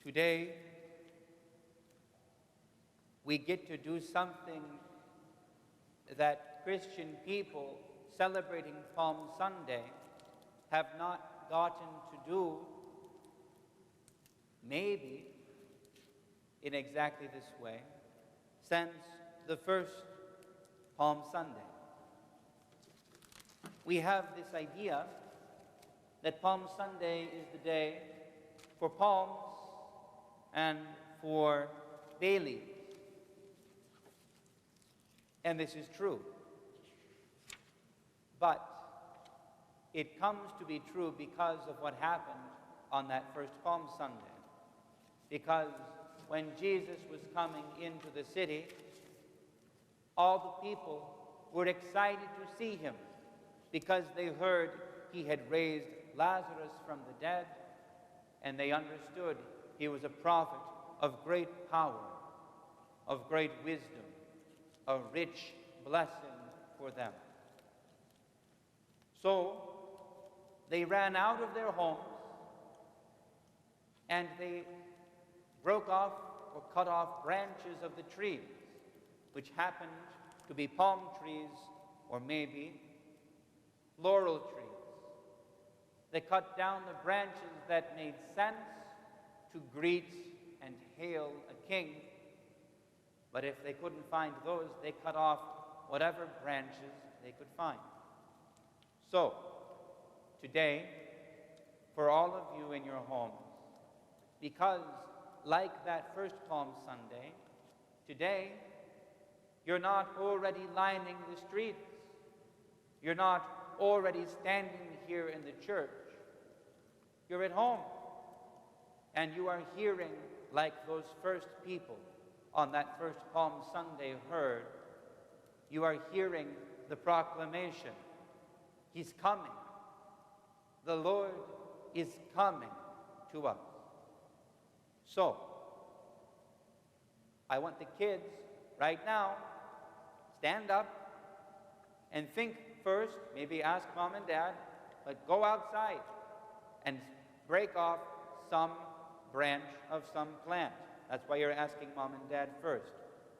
Today, we get to do something that Christian people celebrating Palm Sunday have not gotten to do, maybe in exactly this way, since the first Palm Sunday. We have this idea that Palm Sunday is the day for palms and for bay leaves. And this is true. But it comes to be true because of what happened on that first Palm Sunday. Because when Jesus was coming into the city, all the people were excited to see him because they heard he had raised Lazarus from the dead, and they understood he was a prophet of great power, of great wisdom, a rich blessing for them. So they ran out of their homes and they broke off or cut off branches of the trees, which happened to be palm trees or maybe laurel trees. They cut down the branches that made sense to greet and hail a king. But if they couldn't find those, they cut off whatever branches they could find. So, today, for all of you in your homes, because like that first Palm Sunday, today, you're not already lining the streets. You're not already standing here in the church. You're at home, and you are hearing, like those first people on that first Palm Sunday heard, you are hearing the proclamation, He's coming. The Lord is coming to us. So, I want the kids right now, stand up and think first, maybe ask mom and dad, but go outside and break off some branch of some plant. That's why you're asking mom and dad first.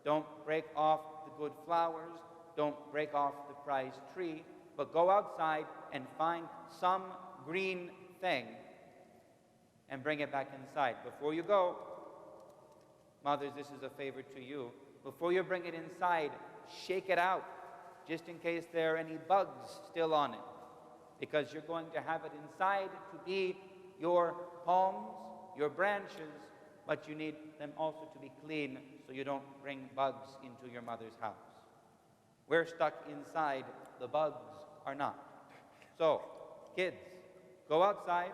Don't break off the good flowers. Don't break off the prized tree. But go outside and find some green thing and bring it back inside. Before you go, mothers, this is a favor to you. Before you bring it inside, shake it out, just in case there are any bugs still on it. Because you're going to have it inside to be your palms, your branches, but you need them also to be clean so you don't bring bugs into your mother's house. We're stuck inside, the bugs are not. So, kids, go outside,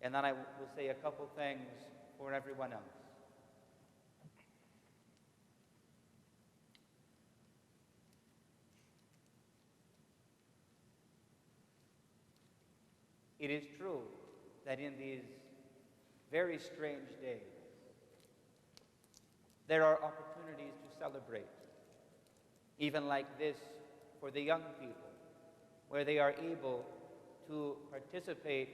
and then I will say a couple things for everyone else. It is true that in these very strange days, there are opportunities to celebrate, even like this for the young people, where they are able to participate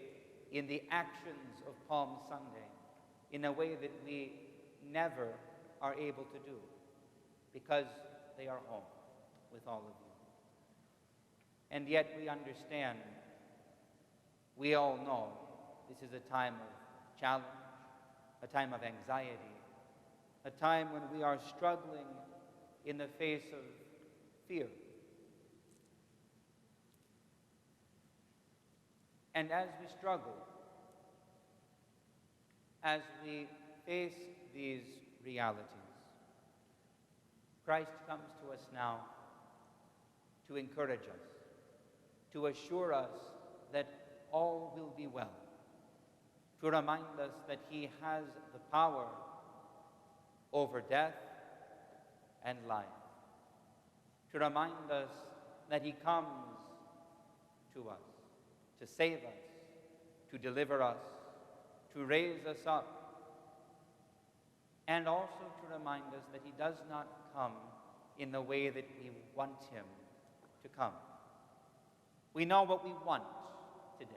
in the actions of Palm Sunday in a way that we never are able to do, because they are home with all of you. And yet we understand, we all know this is a time of challenge, a time of anxiety, a time when we are struggling in the face of fear. And as we struggle, as we face these realities, Christ comes to us now to encourage us, to assure us that all will be well, to remind us that He has the power over death and life, to remind us that He comes to us to save us, to deliver us, to raise us up, and also to remind us that He does not come in the way that we want Him to come. We know what we want today.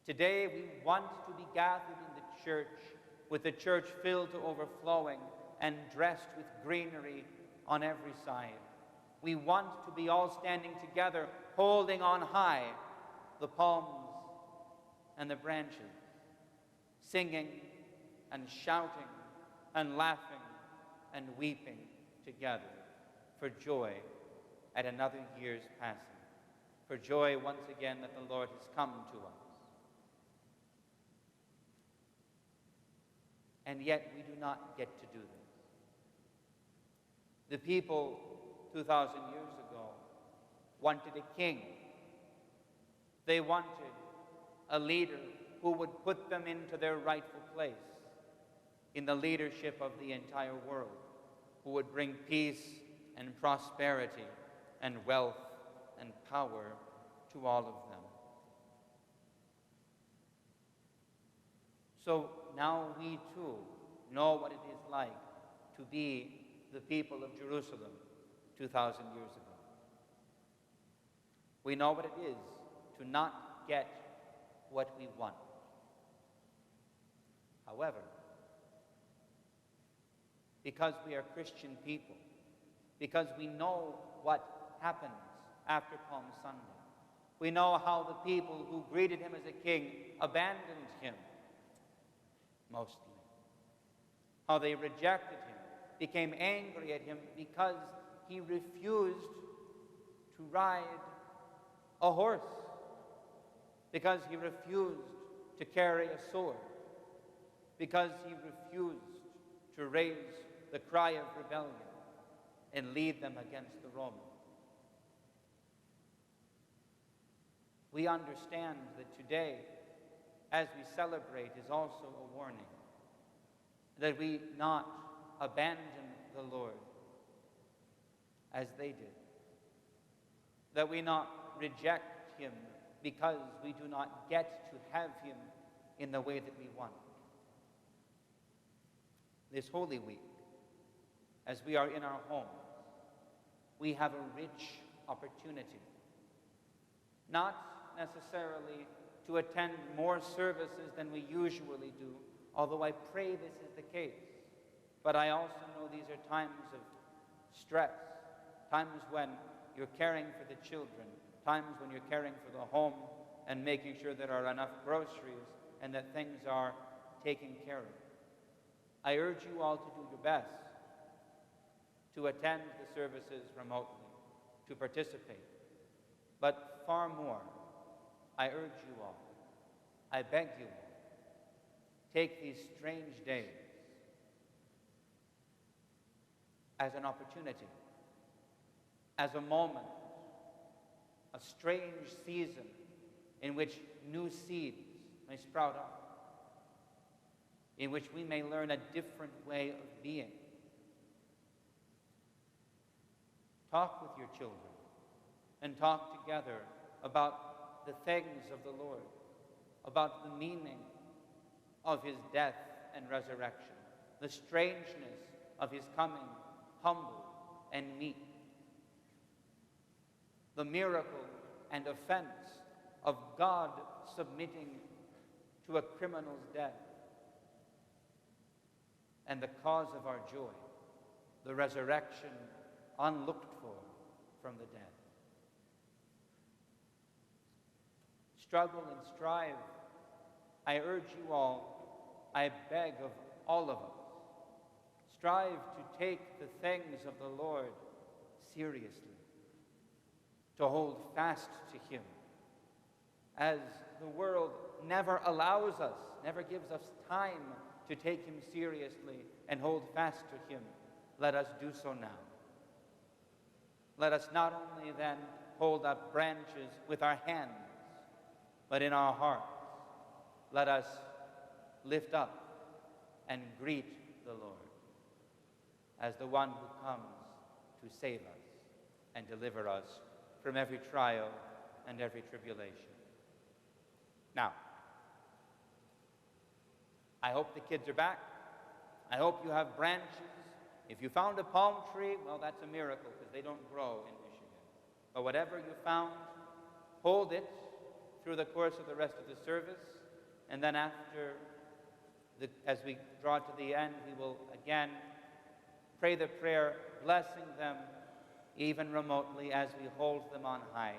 Today we want to be gathered in the church, with the church filled to overflowing and dressed with greenery on every side. We want to be all standing together, holding on high the palms and the branches, singing and shouting and laughing and weeping together for joy at another year's passing, for joy once again that the Lord has come to us. And yet we do not get to do this. The people 2,000 years ago wanted a king. They wanted a leader who would put them into their rightful place in the leadership of the entire world, who would bring peace and prosperity and wealth and power to all of them. So now we too know what it is like to be the people of Jerusalem 2,000 years ago. We know what it is to not get what we want. However, because we are Christian people, because we know what happens after Palm Sunday, we know how the people who greeted him as a king abandoned him, mostly. How they rejected him, became angry at him because he refused to ride a horse, because he refused to carry a sword, because he refused to raise the cry of rebellion and lead them against the Romans. We understand that today, as we celebrate, is also a warning that we not abandon the Lord as they did, that we not reject him because we do not get to have him in the way that we want. This Holy Week, as we are in our homes, we have a rich opportunity, not necessarily to attend more services than we usually do, although I pray this is the case. But I also know these are times of stress, times when you're caring for the children, times when you're caring for the home and making sure there are enough groceries and that things are taken care of. I urge you all to do your best to attend the services remotely, to participate. But far more, I urge you all, I beg you all, take these strange days as an opportunity, as a moment, a strange season in which new seeds may sprout up, in which we may learn a different way of being. Talk with your children and talk together about the things of the Lord, about the meaning of his death and resurrection, the strangeness of his coming, humble and meek, the miracle and offense of God submitting to a criminal's death, and the cause of our joy, the resurrection unlooked for from the dead. Struggle and strive. I urge you all, I beg of all of us, strive to take the things of the Lord seriously, to hold fast to him, as the world never allows us, never gives us time to take him seriously and hold fast to him. Let us do so now. Let us not only then hold up branches with our hands, but in our hearts, let us lift up and greet the Lord as the one who comes to save us and deliver us from every trial and every tribulation. Now, I hope the kids are back. I hope you have branches. If you found a palm tree, well, that's a miracle because they don't grow in Michigan. But whatever you found, hold it through the course of the rest of the service. And then as we draw to the end, we will again pray the prayer, blessing them even remotely as we hold them on high,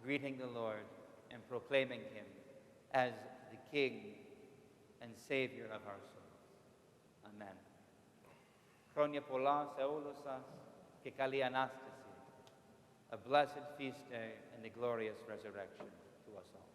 greeting the Lord and proclaiming him as the King and Savior of our souls. Amen. Chronia polas eulosas ke kalianastasi, a blessed feast day and a glorious resurrection to us all.